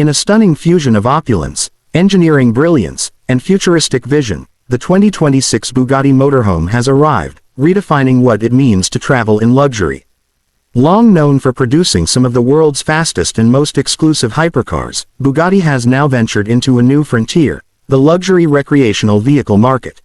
In a stunning fusion of opulence, engineering brilliance, and futuristic vision, the 2026 Bugatti Motorhome has arrived, redefining what it means to travel in luxury. Long known for producing some of the world's fastest and most exclusive hypercars, Bugatti has now ventured into a new frontier, the luxury recreational vehicle market.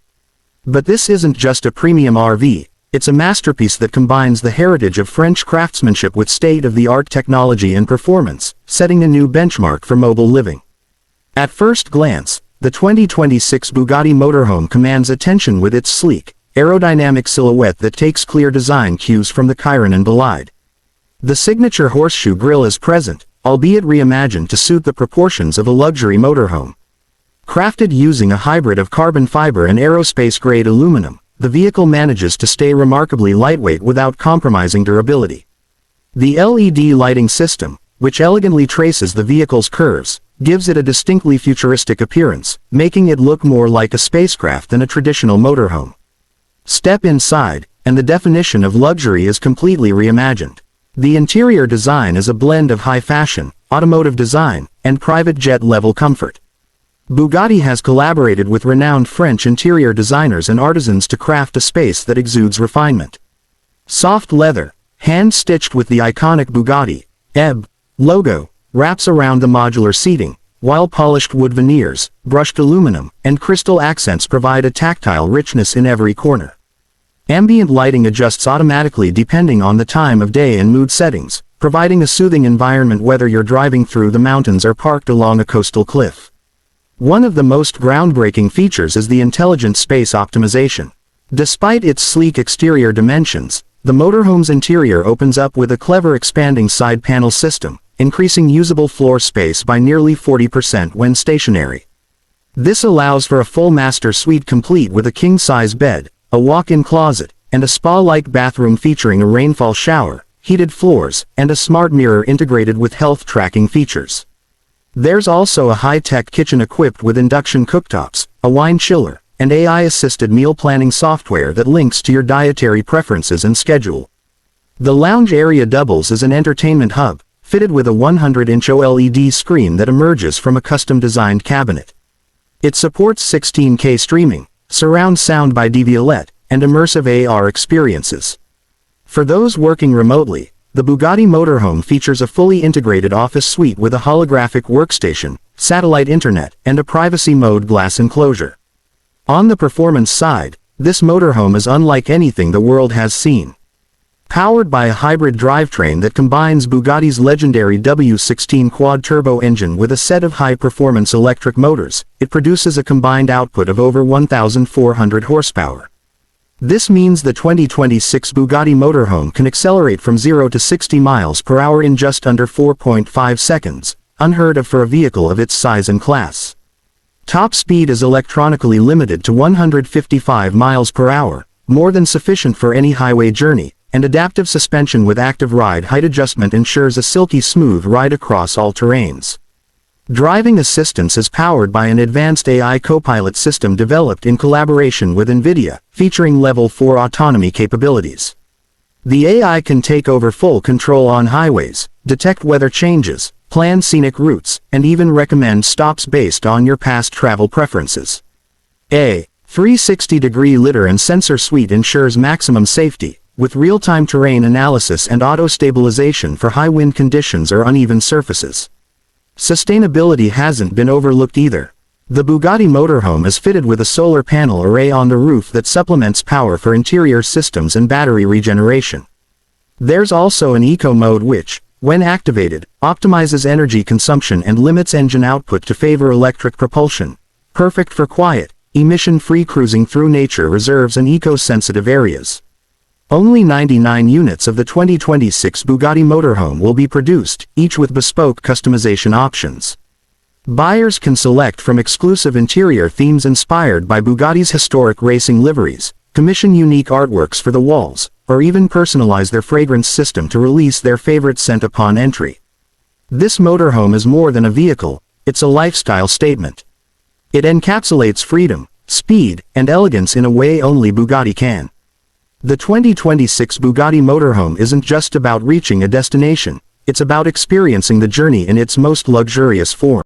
But this isn't just a premium RV, it's a masterpiece that combines the heritage of French craftsmanship with state-of-the-art technology and performance, setting a new benchmark for mobile living. At first glance, the 2026 Bugatti Motorhome commands attention with its sleek, aerodynamic silhouette that takes clear design cues from the Chiron and Bolide. The signature horseshoe grille is present, albeit reimagined to suit the proportions of a luxury motorhome. Crafted using a hybrid of carbon fiber and aerospace-grade aluminum, the vehicle manages to stay remarkably lightweight without compromising durability. The LED lighting system, which elegantly traces the vehicle's curves, gives it a distinctly futuristic appearance, making it look more like a spacecraft than a traditional motorhome. Step inside, and the definition of luxury is completely reimagined. The interior design is a blend of high fashion, automotive design, and private jet-level comfort. Bugatti has collaborated with renowned French interior designers and artisans to craft a space that exudes refinement. Soft leather, hand-stitched with the iconic Bugatti EB logo, wraps around the modular seating, while polished wood veneers, brushed aluminum, and crystal accents provide a tactile richness in every corner. Ambient lighting adjusts automatically depending on the time of day and mood settings, providing a soothing environment whether you're driving through the mountains or parked along a coastal cliff. One of the most groundbreaking features is the intelligent space optimization. Despite its sleek exterior dimensions, the motorhome's interior opens up with a clever expanding side panel system, increasing usable floor space by nearly 40% when stationary. This allows for a full master suite complete with a king-size bed, a walk-in closet, and a spa-like bathroom featuring a rainfall shower, heated floors, and a smart mirror integrated with health tracking features. There's also a high-tech kitchen equipped with induction cooktops, a wine chiller, and AI-assisted meal planning software that links to your dietary preferences and schedule. The lounge area doubles as an entertainment hub, fitted with a 100-inch OLED screen that emerges from a custom-designed cabinet. It supports 16K streaming, surround sound by DVLET, and immersive AR experiences. For those working remotely, the Bugatti Motorhome features a fully integrated office suite with a holographic workstation, satellite internet, and a privacy mode glass enclosure. On the performance side, this motorhome is unlike anything the world has seen. Powered by a hybrid drivetrain that combines Bugatti's legendary W16 quad-turbo engine with a set of high-performance electric motors, it produces a combined output of over 1,400 horsepower. This means the 2026 Bugatti Motorhome can accelerate from 0 to 60 miles per hour in just under 4.5 seconds, unheard of for a vehicle of its size and class. Top speed is electronically limited to 155 miles per hour, more than sufficient for any highway journey, and adaptive suspension with active ride height adjustment ensures a silky smooth ride across all terrains. Driving assistance is powered by an advanced AI co-pilot system developed in collaboration with NVIDIA, featuring Level 4 autonomy capabilities. The AI can take over full control on highways, detect weather changes, plan scenic routes, and even recommend stops based on your past travel preferences. A 360-degree lidar and sensor suite ensures maximum safety, with real-time terrain analysis and auto-stabilization for high wind conditions or uneven surfaces. Sustainability hasn't been overlooked either. The Bugatti Motorhome is fitted with a solar panel array on the roof that supplements power for interior systems and battery regeneration. There's also an eco mode which, when activated, optimizes energy consumption and limits engine output to favor electric propulsion. Perfect for quiet, emission-free cruising through nature reserves and eco-sensitive areas. Only 99 units of the 2026 Bugatti Motorhome will be produced, each with bespoke customization options. Buyers can select from exclusive interior themes inspired by Bugatti's historic racing liveries, commission unique artworks for the walls, or even personalize their fragrance system to release their favorite scent upon entry. This motorhome is more than a vehicle, it's a lifestyle statement. It encapsulates freedom, speed, and elegance in a way only Bugatti can. The 2026 Bugatti Motorhome isn't just about reaching a destination, it's about experiencing the journey in its most luxurious form.